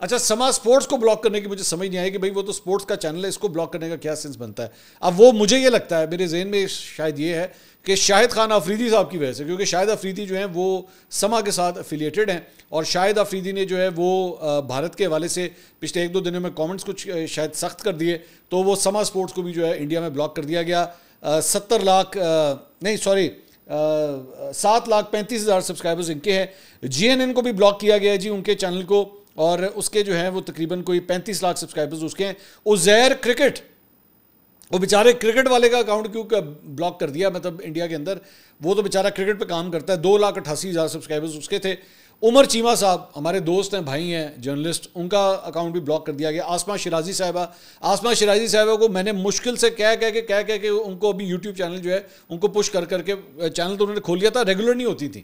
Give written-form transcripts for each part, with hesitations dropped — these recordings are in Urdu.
اچھا سما سپورٹس کو بلاک کرنے کی مجھے سمجھ نہیں آئی کہ بھائی وہ تو سپورٹس کا چینل ہے, اس کو بلاک کرنے کا کیا سینس بنتا ہے. اب وہ مجھے یہ لگتا ہے, میرے ذہن میں شاید یہ ہے کہ شاہد خان آفریدی صاحب کی وجہ سے, کیونکہ شاہد آفریدی جو ہیں وہ سما کے ساتھ افیلیٹڈ ہیں, اور شاہد آفریدی نے جو ہے وہ بھارت کے حوالے سے پچھلے 1-2 دنوں میں کامنٹس کچھ شاید سخت کر دیے, تو وہ سما سپورٹس کو بھی جو ہے انڈیا میں بلاک کر دیا گیا. 7,35,000 سبسکرائبرز ان کے ہیں. GNN کو بھی بلاک کیا گیا ہے جی, ان کے چینل کو, اور اس کے جو ہیں وہ تقریباً کوئی 35 لاکھ سبسکرائبرز اس کے ہیں. عزیر کرکٹ, وہ بیچارے کرکٹ والے کا اکاؤنٹ کیوں بلاک کر دیا, مطلب انڈیا کے اندر وہ تو بیچارہ کرکٹ پہ کام کرتا ہے, 2,88,000 سبسکرائبرز اس کے تھے. عمر چیمہ صاحب ہمارے دوست ہیں, بھائی ہیں, جرنلسٹ, ان کا اکاؤنٹ بھی بلاک کر دیا گیا. آسمہ شیرازی صاحبہ کو میں نے مشکل سے کہہ کے ان کو ابھی یوٹیوب چینل جو ہے ان کو پش کر کے, چینل تو انہوں نے کھول لیا تھا, ریگولر نہیں ہوتی تھی,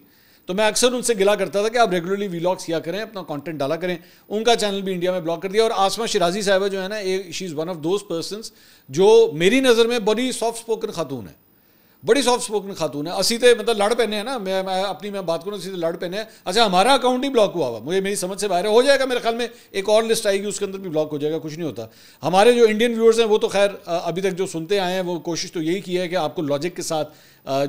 تو میں اکثر ان سے گلا کرتا تھا کہ آپ ریگولرلی ویلاگس کیا کریں, اپنا کانٹینٹ ڈالا کریں. ان کا چینل بھی انڈیا میں بلاک کر دیا. اور آسمہ شیرازی صاحبہ جو ہے نا, she is one of those persons جو میری نظر میں بڑی سافٹ اسپوکن خاتون ہے, بڑی سافٹ اسپوکن خاتون ہے. اسی تے مطلب لڑ پہنے ہیں نا, میں بات کروں, اسی تے لڑ پہنے ہیں. اچھا ہمارا اکاؤنٹ ہی بلاک ہوا مجھے میری سمجھ سے باہر ہے, ہو جائے گا میرے خیال میں, ایک اور لسٹ آئے گی اس کے اندر بھی بلاک ہو جائے گا, کچھ نہیں ہوتا. ہمارے جو انڈین ویورز ہیں وہ تو خیر ابھی تک جو سنتے آئے ہیں وہ کوشش تو یہی کی ہے کہ آپ کو لاجک کے ساتھ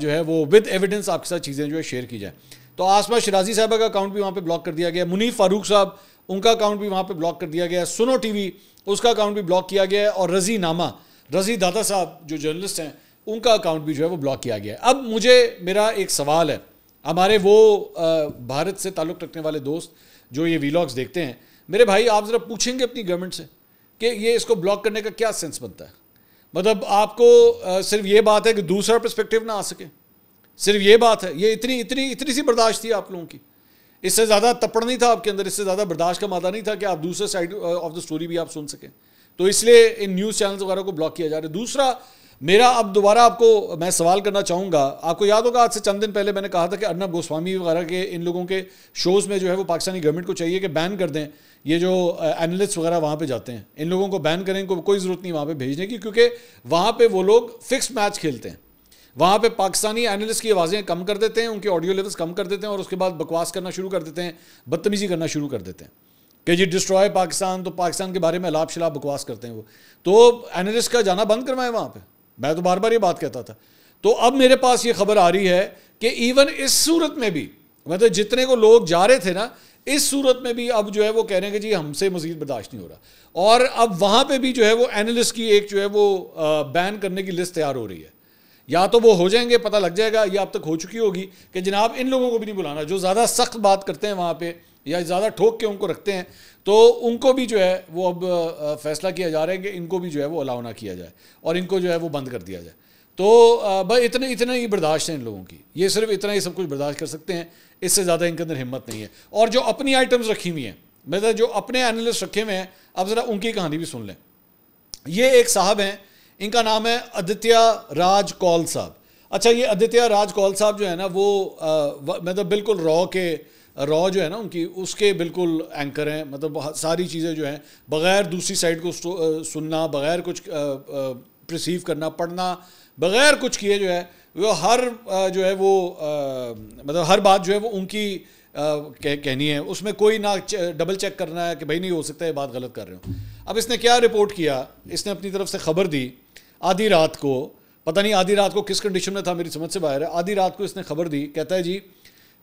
جو ہے وہ ود ایویڈنس آپ کے ساتھ چیزیں جو ہے شیئر کی جائیں. تو آسمہ شیرازی صاحبہ کا اکاؤنٹ بھی وہاں پہ بلاک کر دیا گیا. منیف فاروق صاحب, ان کا اکاؤنٹ بھی وہاں پہ بلاک کر دیا گیا. سنو ٹی وی, اس کا اکاؤنٹ بھی بلاک کیا گیا ہے. اور رضی دادا صاحب جو جرنلسٹ ہیں, ان کا اکاؤنٹ بھی جو ہے وہ بلاک کیا گیا ہے. اب مجھے میرا ایک سوال ہے, ہمارے وہ بھارت سے تعلق رکھنے والے دوست جو یہ ویلاگس دیکھتے ہیں, میرے بھائی آپ ذرا پوچھیں گے اپنی گورنمنٹ سے کہ یہ اس کو بلاک کرنے کا کیا سینس بنتا ہے. مطلب آپ کو صرف یہ بات ہے کہ دوسرا پرسپیکٹیو نہ آ سکے, صرف یہ بات ہے, یہ اتنی سی برداشت تھی آپ لوگوں کی, اس سے زیادہ تپڑ نہیں تھا آپ کے اندر, اس سے زیادہ برداشت کا مادہ نہیں تھا کہ آپ دوسرے سائڈ آف دا اسٹوری بھی آپ سن سکیں, تو اس لیے ان نیوز چینلز وغیرہ کو بلاک کیا جا رہا ہے. دوسرا میرا اب دوبارہ آپ کو میں سوال کرنا چاہوں گا, آپ کو یاد ہوگا آج سے چند دن پہلے میں نے کہا تھا کہ ارنب گوسوامی وغیرہ کے ان لوگوں کے شوز میں جو ہے وہ پاکستانی گورنمنٹ کو چاہیے کہ بین کر دیں, یہ جو اینالسٹ وغیرہ وہاں پہ جاتے ہیں ان لوگوں کو بین کریں, کو کوئی ضرورت نہیں وہاں پہ بھیجنے کی, کیونکہ وہاں پہ وہ لوگ فکس میچ کھیلتے ہیں. وہاں پہ پاکستانی اینالسٹ کی آوازیں کم کر دیتے ہیں, ان کے آڈیو لیولز کم کر دیتے ہیں, اور اس کے بعد بکواس کرنا شروع کر دیتے ہیں, بدتمیزی کرنا شروع کر دیتے ہیں کہ جی ڈسٹرائے پاکستان, تو پاکستان کے بارے میں الاپ شلاب بکواس کرتے ہیں وہ. تو اینالسٹ کا جانا بند کروائیں وہاں پہ, میں تو بار بار یہ بات کہتا تھا. تو اب میرے پاس یہ خبر آ رہی ہے کہ ایون اس صورت میں بھی, مطلب جتنے کو لوگ جا رہے تھے نا, اس صورت میں بھی اب جو ہے وہ کہہ رہے ہیں کہ جی ہم سے مزید برداشت نہیں ہو رہا, اور اب وہاں پہ بھی جو ہے وہ اینالسٹ کی ایک جو ہے وہ بین کرنے کی لسٹ تیار ہو رہی ہے. یا تو وہ ہو جائیں گے, پتہ لگ جائے گا, یا اب تک ہو چکی ہوگی کہ جناب ان لوگوں کو بھی نہیں بلانا جو زیادہ سخت بات کرتے ہیں وہاں پہ, یا زیادہ ٹھوک کے ان کو رکھتے ہیں, تو ان کو بھی جو ہے وہ اب فیصلہ کیا جا رہا ہے کہ ان کو بھی جو ہے وہ الاؤ نہ کیا جائے, اور ان کو جو ہے وہ بند کر دیا جائے. تو بھائی اتنا ہی برداشت ہے ان لوگوں کی, یہ صرف اتنا ہی سب کچھ برداشت کر سکتے ہیں, اس سے زیادہ ان کے اندر ہمت نہیں ہے. اور جو اپنی آئٹمز رکھی ہوئی ہیں, مطلب جو اپنے اینالسٹ رکھے ہوئے ہیں, اب ذرا ان کی کہانی بھی سن لیں. یہ ایک صاحب ہیں, ان کا نام ہے آدتیہ راج کول صاحب. اچھا یہ آدتیہ راج کول صاحب جو ہے نا وہ مطلب بالکل را جو ہے نا ان کی, اس کے بالکل اینکر ہیں. مطلب ساری چیزیں جو ہیں بغیر دوسری سائڈ کو سننا, بغیر کچھ پرسیو کرنا, پڑھنا, بغیر کچھ کیے جو ہے وہ ہر جو ہے وہ مطلب ہر بات جو ہے وہ ان کی کہنی ہے, اس میں کوئی نہ ڈبل چیک کرنا ہے کہ بھائی نہیں ہو سکتا ہے بات غلط کر رہے ہوں. اب اس نے کیا رپورٹ کیا, اس نے اپنی طرف سے خبر دی آدھی رات کو, پتہ نہیں آدھی رات کو کس کنڈیشن میں تھا, میری سمجھ سے باہر ہے. آدھی رات کو اس نے خبر دی, کہتا ہے جی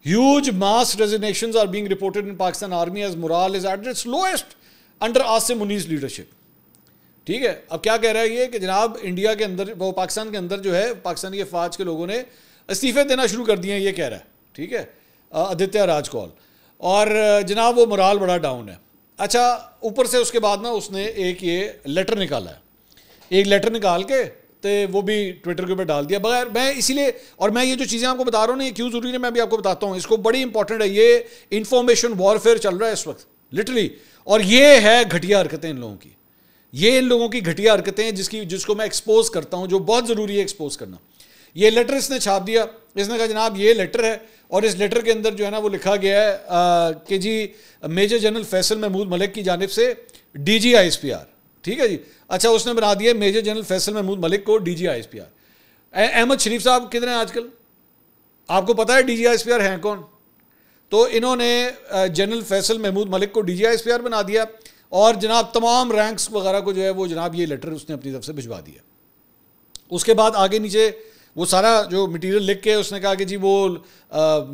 huge mass resignations are being reported in Pakistan army as morale is at its lowest under Asim Muni's leadership. ٹھیک ہے, اب کیا کہہ رہا ہے یہ کہ جناب انڈیا کے اندر, وہ پاکستان کے اندر جو ہے پاکستانی افواج کے لوگوں نے استعفے دینا شروع کر دیے ہیں, یہ کہہ رہا ہے. ٹھیک ہے, آدتیہ راج کول, اور جناب وہ morale بڑا ڈاؤن ہے. اچھا اوپر سے اس کے بعد نا اس نے ایک یہ لیٹر نکالا ہے, ایک لیٹر نکال کے تو وہ بھی ٹویٹر کے اوپر ڈال دیا. بغیر میں اسی لیے, اور میں یہ جو چیزیں آپ کو بتا رہا ہوں نا یہ کیوں ضروری ہے میں بھی آپ کو بتاتا ہوں, اس کو بڑی امپورٹنٹ ہے. یہ انفارمیشن وارفیئر چل رہا ہے اس وقت لٹرلی, اور یہ ہے گھٹیا حرکتیں ان لوگوں کی, یہ ان لوگوں کی گھٹیا حرکتیں جس کو میں ایکسپوز کرتا ہوں, جو بہت ضروری ہے ایکسپوز کرنا. یہ لیٹر اس نے چھاپ دیا, اس نے کہا جناب یہ لیٹر ہے, اور اس لیٹر کے اندر جو ہے نا وہ لکھا گیا ہے کہ جی میجر جنرل فیصل محمود ملک کی جانب سے D G I S P R. ٹھیک ہے جی, اچھا اس نے بنا دیا میجر جنرل فیصل محمود ملک کو D G I S P R. Ahmed Sharif sahab کدھر ہیں آج کل, آپ کو پتہ ہے D G I S P R ہیں کون؟ تو انہوں نے جنرل فیصل محمود ملک کو D G I S P R بنا دیا اور جناب تمام رینکس وغیرہ کو جو ہے وہ جناب یہ لیٹر اس نے اپنی طرف سے بھجوا دیا. اس کے بعد آگے نیچے وہ سارا جو مٹیریل لکھ کے اس نے کہا کہ جی وہ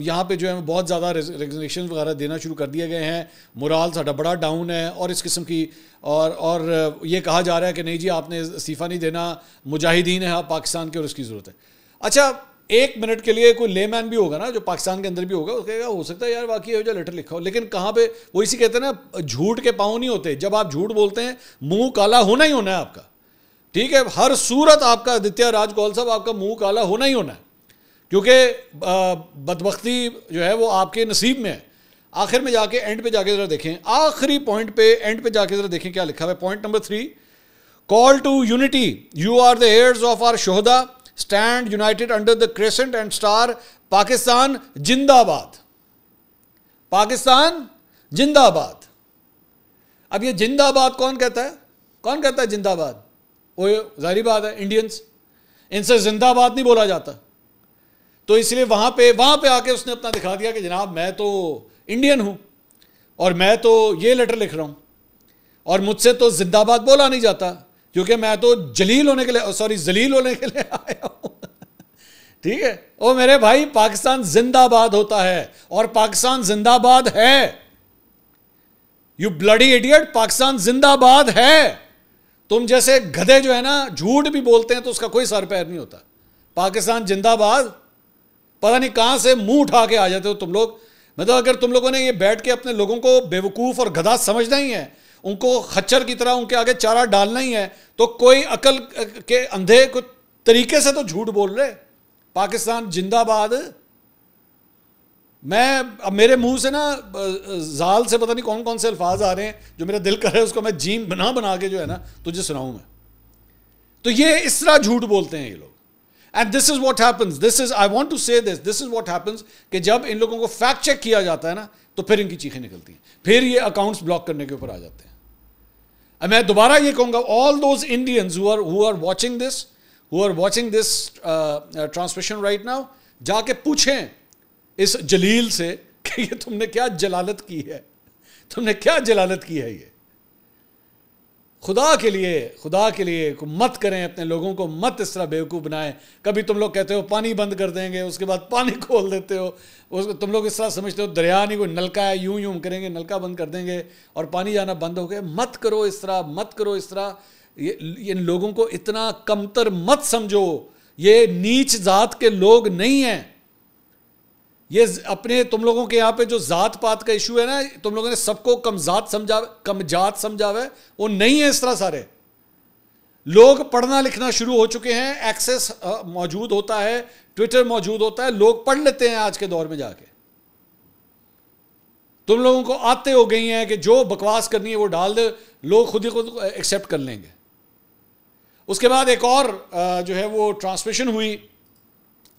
یہاں پہ جو ہے بہت زیادہ ریزگنیشن وغیرہ دینا شروع کر دیے گئے ہیں, مورال ساڈا بڑا ڈاؤن ہے اور اس قسم کی اور یہ کہا جا رہا ہے کہ نہیں جی آپ نے استعفیٰ نہیں دینا, مجاہدین ہیں پاکستان کے اور اس کی ضرورت ہے. اچھا ایک منٹ کے لیے کوئی لے مین بھی ہوگا نا جو پاکستان کے اندر بھی ہوگا, وہ کہے گا ہو سکتا ہے یار واقعی ہو جو لیٹر لکھا ہو, لیکن کہاں پہ وہ اسی کہتے ہیں نا جھوٹ کے پاؤں نہیں ہوتے, جب آپ جھوٹ بولتے ہیں منہ کالا ہونا ہی ہونا ہے آپ کا, ٹھیک ہے, ہر صورت آپ کا آدتیہ راج کول صاحب آپ کا منہ کالا ہونا ہی ہونا ہے, کیونکہ بدبختی جو ہے وہ آپ کے نصیب میں ہے. آخر میں جا کے اینڈ پہ جا کے ذرا دیکھیں, آخری پوائنٹ پہ اینڈ پہ جا کے ذرا دیکھیں کیا لکھا ہوا ہے. Point number 3, call to unity, you are the heirs of our شہدا, stand united under the crescent and star, Pakistan زندہ باد, پاکستان زندہ باد. اب یہ زندہ باد کون کہتا ہے, کون کہتا ہے زندہ باد؟ وہ ظاہری بات ہے انڈینز, ان سے زندہ باد نہیں بولا جاتا. تو اس لیے وہاں پہ آ کے اس نے اپنا دکھا دیا کہ جناب میں تو انڈین ہوں اور میں تو یہ لیٹر لکھ رہا ہوں اور مجھ سے تو زندہ باد بولا نہیں جاتا کیونکہ میں تو ذلیل ہونے کے لیے آیا ہوں. ٹھیک ہے, او میرے بھائی پاکستان زندہ باد ہوتا ہے اور پاکستان زندہ باد ہے. یو بلڈی ایڈیٹ, پاکستان زندہ باد ہے. تم جیسے گدھے جو ہے نا جھوٹ بھی بولتے ہیں تو اس کا کوئی سر پیر نہیں ہوتا. پاکستان زندہ باد, پتہ نہیں کہاں سے منہ اٹھا کے آ جاتے ہو تم لوگ. مطلب اگر تم لوگوں نے یہ بیٹھ کے اپنے لوگوں کو بیوقوف اور گدھا سمجھنا ہی ہے, ان کو خچر کی طرح ان کے آگے چارہ ڈالنا ہی ہے, تو کوئی عقل کے اندھے کوئی طریقے سے تو جھوٹ بول رہے. پاکستان زندہ باد, میں اب میرے منہ سے نا زال سے پتہ نہیں کون کون سے الفاظ آ رہے ہیں جو میرا دل کر رہا ہے اس کو میں جیم بنا کے جو ہے نا تجھے سناؤں میں. تو یہ اس طرح جھوٹ بولتے ہیں یہ لوگ. And this is what happens, this is I want to say this is what happens کہ جب ان لوگوں کو فیکٹ چیک کیا جاتا ہے نا تو پھر ان کی چیخیں نکلتی ہیں, پھر یہ اکاؤنٹس بلاک کرنے کے اوپر آ جاتے ہیں. اب میں دوبارہ یہ کہوں گا, all those Indians who are watching this transmission right now, جا کے پوچھیں اس جلیل سے کہ یہ تم نے کیا جلالت کی ہے, تم نے کیا جلالت کی ہے. یہ خدا کے لیے مت کریں, اپنے لوگوں کو مت اس طرح بیوقوف بنائیں. کبھی تم لوگ کہتے ہو پانی بند کر دیں گے, اس کے بعد پانی کھول دیتے ہو. تم لوگ اس طرح سمجھتے ہو دریا نہیں کوئی نلکا ہے, یوں کریں گے, نلکا بند کر دیں گے اور پانی جانا بند ہو گیا. مت کرو اس طرح, مت کرو اس طرح. ان لوگوں کو اتنا کمتر مت سمجھو, یہ نیچ ذات کے لوگ نہیں ہیں. یہ اپنے تم لوگوں کے یہاں پہ جو ذات پات کا ایشو ہے نا, تم لوگوں نے سب کو کم جات سمجھا ہوا ہے, وہ نہیں ہے اس طرح. سارے لوگ پڑھنا لکھنا شروع ہو چکے ہیں, ایکسیس موجود ہوتا ہے, ٹویٹر موجود ہوتا ہے, لوگ پڑھ لیتے ہیں آج کے دور میں جا کے. تم لوگوں کو آتے ہو گئی ہیں کہ جو بکواس کرنی ہے وہ ڈال دے, لوگ خود ہی خود ایکسیپٹ کر لیں گے. اس کے بعد ایک اور جو ہے وہ ٹرانسمیشن ہوئی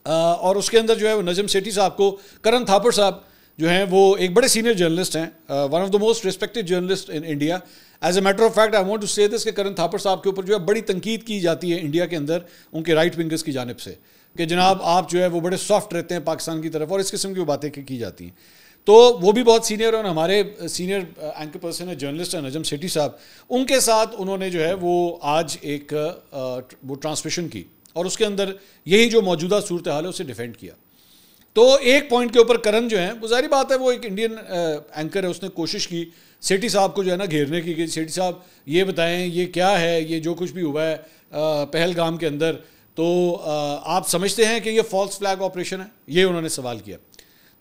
اور اس کے اندر جو ہے وہ نجم سیٹھی صاحب کو کرن تھاپر صاحب جو ہیں وہ ایک بڑے سینئر جرنلسٹ ہیں, one of the most respected journalist in India. As a matter of fact I want to say this کہ کرن تھاپر صاحب کے اوپر جو ہے بڑی تنقید کی جاتی ہے انڈیا کے اندر ان کے رائٹ ونگرز کی جانب سے کہ جناب آپ جو ہے وہ بڑے سافٹ رہتے ہیں پاکستان کی طرف, اور اس قسم کی باتیں کی جاتی ہیں. تو وہ بھی بہت سینئر ہیں, ہمارے سینئر اینکر پرسن ہے جرنلسٹ ہیں نجم سیٹھی صاحب, ان کے ساتھ انہوں نے جو ہے وہ آج ایک وہ ٹرانسمیشن کی اور اس کے اندر یہی جو موجودہ صورتحال ہے اسے ڈیفینڈ کیا. تو ایک پوائنٹ کے اوپر کرن جو ہیں, وہ ظاہری بات ہے وہ ایک انڈین اینکر ہے, اس نے کوشش کی سیٹھی صاحب کو جو ہے نا گھیرنے کی کہ سیٹھی صاحب یہ بتائیں یہ کیا ہے, یہ جو کچھ بھی ہوا ہے پہلگام کے اندر, تو آپ سمجھتے ہیں کہ یہ فالس فلیگ آپریشن ہے, یہ انہوں نے سوال کیا.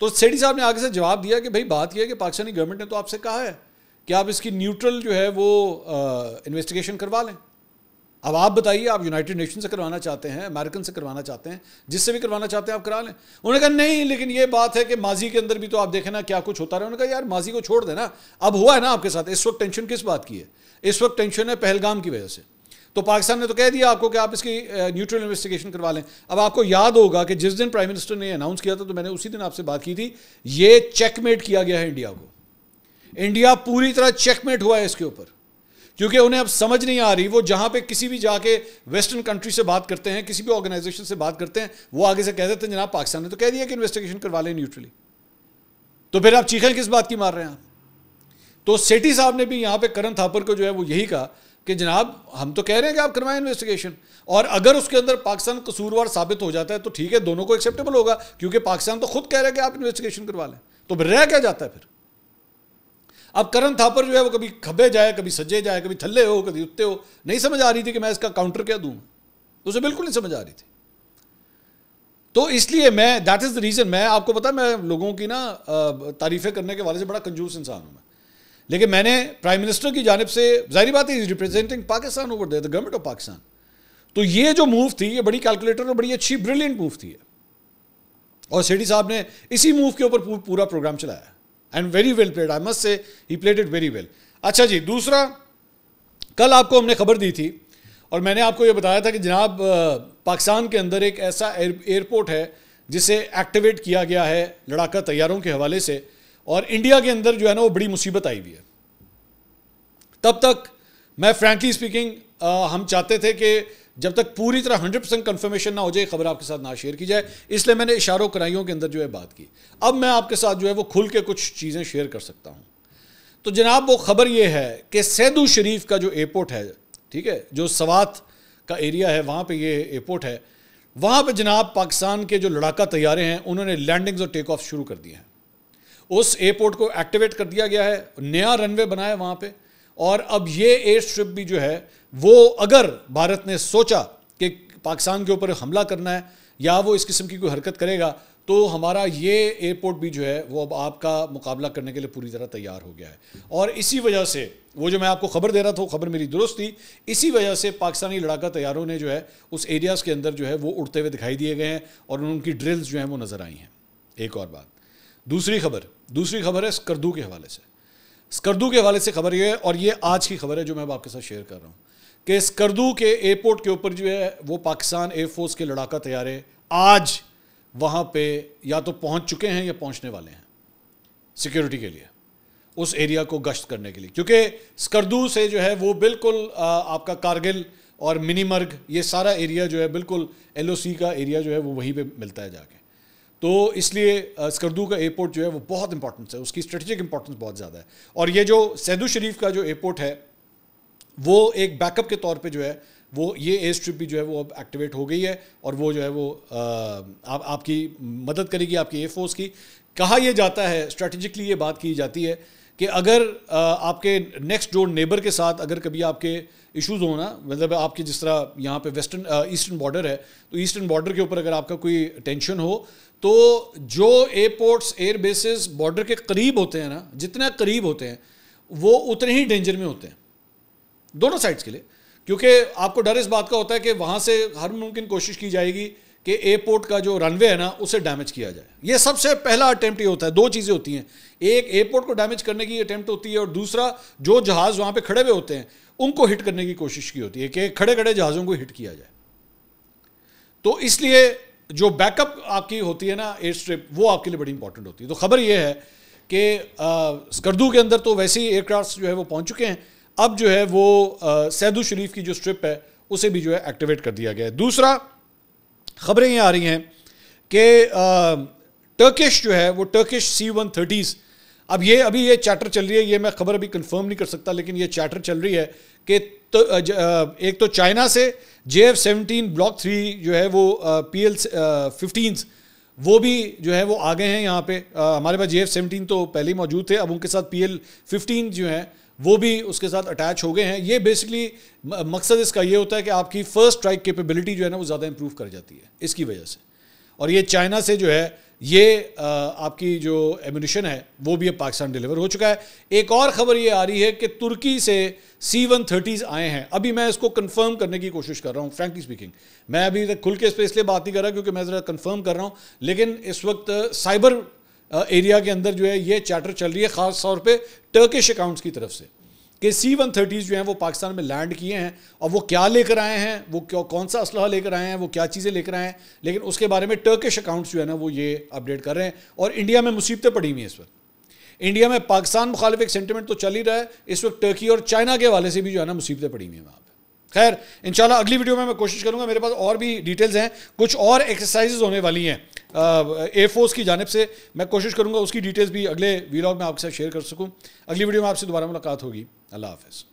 تو سیٹھی صاحب نے آگے سے جواب دیا کہ بھائی بات یہ ہے کہ پاکستانی گورنمنٹ نے تو آپ سے کہا ہے کہ آپ اس کی نیوٹرل جو ہے وہ انویسٹیگیشن کروا لیں. اب آپ بتائیے, آپ یونائٹڈ نیشن سے کروانا چاہتے ہیں, امریکن سے کروانا چاہتے ہیں, جس سے بھی کروانا چاہتے ہیں آپ کرا لیں. انہوں نے کہا نہیں, لیکن یہ بات ہے کہ ماضی کے اندر بھی تو آپ دیکھیں نا کیا کچھ ہوتا رہا. انہوں نے کہا یار ماضی کو چھوڑ دینا, اب ہوا ہے نا آپ کے ساتھ, اس وقت ٹینشن کس بات کی ہے؟ اس وقت ٹینشن ہے پہلگام کی وجہ سے. تو پاکستان نے تو کہہ دیا آپ کو کہ آپ اس کی نیوٹرل انویسٹیگیشن کروا لیں. اب آپ کو یاد ہوگا کہ جس دن پرائم منسٹر نے اناؤنس کیا تھا تو میں نے اسی دن آپ سے بات کی تھی, یہ چیک میٹ کیا گیا ہے انڈیا کو. انڈیا پوری طرح چیک میٹ ہوا ہے اس کے اوپر, کیونکہ انہیں اب سمجھ نہیں آ رہی. وہ جہاں پہ کسی بھی جا کے ویسٹرن کنٹری سے بات کرتے ہیں, کسی بھی آرگنائزیشن سے بات کرتے ہیں, وہ آگے سے کہہ دیتے ہیں جناب پاکستان نے تو کہہ دیا کہ انویسٹیگیشن کروا لیں نیوٹرلی. تو پھر آپ چیخیں کس بات کی مار رہے ہیں آپ؟ تو سیٹھی صاحب نے بھی یہاں پہ کرن تھاپر کو جو ہے وہ یہی کہا کہ جناب ہم تو کہہ رہے ہیں کہ آپ کروائیں انویسٹیگیشن، اور اگر اس کے اندر پاکستان قصوروار ثابت ہو جاتا ہے تو ٹھیک ہے، دونوں کو ایکسیپٹیبل ہوگا، کیونکہ پاکستان تو خود کہہ رہا ہے کہ آپ انویسٹیگیشن کروا لیں، تو پھر رہ کیا جاتا ہے پھر؟ اب کرن تھاپر جو ہے وہ کبھی کھبے جائے، کبھی سجے جائے، کبھی تھلے ہو، کبھی اتے ہو، نہیں سمجھ آ رہی تھی کہ میں اس کا کاؤنٹر کیا دوں، اسے بالکل نہیں سمجھ آ رہی تھی. تو اس لیے میں دیٹ از دا ریزن، میں آپ کو پتا میں لوگوں کی نا تعریفیں کرنے کے والے سے بڑا کنجوس انسان ہوں میں، لیکن میں نے پرائم منسٹر کی جانب سے، ظاہری بات ہے representing Pakistan over there, the government of Pakistan, تو یہ جو موو تھی یہ بڑی کیلکولیٹر اور بڑی اچھی بریلینٹ موو تھی، اور سیٹھی صاحب نے اسی موو کے اوپر پورا پروگرام چلایا، and very well pleaded, I must say he pleaded it very well. اچھا جی، دوسرا، کل آپ کو ہم نے خبر دی تھی اور میں نے آپ کو یہ بتایا تھا کہ جناب پاکستان کے اندر ایک ایسا ایئرپورٹ ہے جسے ایکٹیویٹ کیا گیا ہے لڑاکا طیاروں کے حوالے سے، اور انڈیا کے اندر جو ہے نا وہ بڑی مصیبت آئی ہوئی ہے. تب تک میں فرینکلی اسپیکنگ ہم چاہتے تھے کہ جب تک پوری طرح 100% کنفرمیشن نہ ہو جائے خبر آپ کے ساتھ نہ شیئر کی جائے، اس لیے میں نے اشاروں کرائیوں کے اندر جو ہے بات کی. اب میں آپ کے ساتھ جو ہے وہ کھل کے کچھ چیزیں شیئر کر سکتا ہوں. تو جناب وہ خبر یہ ہے کہ سیدو شریف کا جو ایئرپورٹ ہے، ٹھیک ہے، جو سوات کا ایریا ہے وہاں پہ یہ ایئرپورٹ ہے، وہاں پہ جناب پاکستان کے جو لڑاکا طیارے ہیں انہوں نے لینڈنگز اور ٹیک آف شروع کر دیے ہیں. اس ایئرپورٹ کو ایکٹیویٹ کر دیا گیا ہے، نیا رن وے بنا ہے وہاں پہ، اور اب یہ ایئر اسٹرپ بھی جو ہے وہ اگر بھارت نے سوچا کہ پاکستان کے اوپر حملہ کرنا ہے یا وہ اس قسم کی کوئی حرکت کرے گا تو ہمارا یہ ایئرپورٹ بھی جو ہے وہ اب آپ کا مقابلہ کرنے کے لیے پوری طرح تیار ہو گیا ہے. اور اسی وجہ سے وہ جو میں آپ کو خبر دے رہا تھا وہ خبر میری درست تھی، اسی وجہ سے پاکستانی لڑاکا طیاروں نے جو ہے اس ایریاز کے اندر جو ہے وہ اڑتے ہوئے دکھائی دیے گئے ہیں اور ان کی ڈرلز جو ہیں وہ نظر آئی ہیں. ایک اور بات، دوسری خبر ہے اسکردو کے حوالے سے. اسکردو کے حوالے سے خبر یہ ہے، اور یہ آج کی خبر ہے جو میں آپ کے ساتھ شیئر کر رہا ہوں، کہ اسکردو کے ایئرپورٹ کے اوپر جو ہے وہ پاکستان ایئر فورس کے لڑاکا طیارے آج وہاں پہ یا تو پہنچ چکے ہیں یا پہنچنے والے ہیں سیکیورٹی کے لیے، اس ایریا کو گشت کرنے کے لیے، کیونکہ اسکردو سے جو ہے وہ بالکل آپ کا کارگل اور منی مرگ یہ سارا ایریا جو ہے بالکل ایل او سی کا ایریا جو ہے وہ وہیں پہ ملتا ہے جا کے. تو اس لیے اسکردو کا ایئرپورٹ جو ہے وہ بہت امپورٹنس ہے، اس کی اسٹریٹجک امپورٹنس بہت زیادہ ہے. اور یہ جو سیدو شریف کا جو ایئرپورٹ ہے وہ ایک بیک اپ کے طور پہ جو ہے وہ یہ ایئر اسٹرپ بھی جو ہے وہ اب ایکٹیویٹ ہو گئی ہے، اور وہ جو ہے وہ آپ کی مدد کرے گی آپ کی ایئر فورس کی. کہا یہ جاتا ہے، اسٹریٹجکلی یہ بات کی جاتی ہے کہ اگر آپ کے نیکسٹ ڈور نیبر کے ساتھ اگر کبھی آپ کے ایشوز ہوں نا، مطلب آپ کی جس طرح یہاں پہ ایسٹرن بارڈر ہے، تو ایسٹرن بارڈر کے اوپر اگر آپ کا کوئی ٹینشن ہو تو جو ایئرپورٹس ایئر بیسز بارڈر کے قریب ہوتے ہیں نا، جتنے قریب ہوتے ہیں وہ اتنے ہی ڈینجر میں ہوتے ہیں دونوں سائڈس کے لیے، کیونکہ آپ کو ڈر اس بات کا ہوتا ہے کہ وہاں سے ہر ممکن کوشش کی جائے گی کہ ایئرپورٹ کا جو رن وے ہے نا اسے ڈیمیج کیا جائے. یہ سب سے پہلا اٹیمپٹ یہ ہوتا ہے. دو چیزیں ہوتی ہیں، ایک ایئرپورٹ کو ڈیمیج کرنے کی اٹیمپٹ ہوتی ہے، اور دوسرا جو جہاز وہاں پہ کھڑے ہوئے ہوتے ہیں ان کو ہٹ کرنے کی کوشش کی ہوتی ہے کہ کھڑے جہازوں کو ہٹ کیا جائے. تو اس لیے جو بیک اپ آپ کی ہوتی ہے نا ایئر اسٹرپ، وہ آپ کے لیے بڑی امپورٹنٹ ہوتی ہے. تو خبر یہ ہے کہ اسکردو کے اندر تو ویسے ہی ایئر کرافٹس جو ہے وہ پہنچ چکے ہیں، اب جو ہے وہ سیدو شریف کی جو اسٹرپ ہے اسے بھی جو ہے ایکٹیویٹ کر دیا گیا ہے. دوسرا خبریں یہ آ رہی ہیں کہ ٹرکش جو ہے وہ ٹرکش C-130s، اب یہ ابھی یہ چیٹر چل رہی ہے، یہ میں خبر ابھی کنفرم نہیں کر سکتا، لیکن یہ چیٹر چل رہی ہے کہ ایک تو چائنا سے JF-17 بلاک 3 جو ہے وہ PL-15s وہ بھی جو ہے وہ آ گئے ہیں یہاں پہ. ہمارے پاس JF-17 تو پہلے ہی موجود تھے، اب ان کے ساتھ PL-15 جو ہیں وہ بھی اس کے ساتھ اٹیچ ہو گئے ہیں. یہ بیسکلی مقصد اس کا یہ ہوتا ہے کہ آپ کی فرسٹ اسٹرائک کیپیبلٹی جو ہے نا وہ زیادہ امپروو کر جاتی ہے اس کی وجہ سے. اور یہ چائنا سے جو ہے یہ آپ کی جو ایمونیشن ہے وہ بھی اب پاکستان ڈیلیور ہو چکا ہے. ایک اور خبر یہ آ رہی ہے کہ ترکی سے C-130s آئے ہیں. ابھی میں اس کو کنفرم کرنے کی کوشش کر رہا ہوں، فرینکلی اسپیکنگ میں ابھی تک کھل کے اس پہ اس لیے بات نہیں کر رہا کیونکہ میں ذرا کنفرم کر رہا ہوں، لیکن اس وقت سائبر ایریا کے اندر جو ہے یہ چیٹر چل رہی ہے خاص طور پہ ٹرکش اکاؤنٹس کی طرف سے کہ C-130s جو ہیں وہ پاکستان میں لینڈ کیے ہیں، اور وہ کیا لے کر آئے ہیں، وہ کون سا اسلحہ لے کر آئے ہیں، وہ کیا چیزیں لے کر آئے ہیں، لیکن اس کے بارے میں ٹرکش اکاؤنٹس جو ہے نا وہ یہ اپڈیٹ کر رہے ہیں. اور انڈیا میں مصیبتیں پڑی ہوئی ہیں اس وقت. انڈیا میں پاکستان مخالف ایک سینٹیمنٹ تو چل ہی رہا ہے، اس وقت ٹرکی اور چائنا کے حوالے سے بھی جو ہے نا مصیبتیں پڑی ہوئی ہیں وہاں پہ. خیر انشاءاللہ اگلی ویڈیو میں کوشش کروں گا, میرے پاس اور بھی ڈیٹیلز ہیں, کچھ اور ایکسرسائزز ہونے والی ہیں ایئر فورس کی جانب سے, میں کوشش کروں گا اس کی ڈیٹیلز بھی اگلے ویلاگ میں آپ کے ساتھ شیئر کر سکوں. اگلی ویڈیو میں آپ سے دوبارہ ملاقات ہوگی. اللہ حافظ.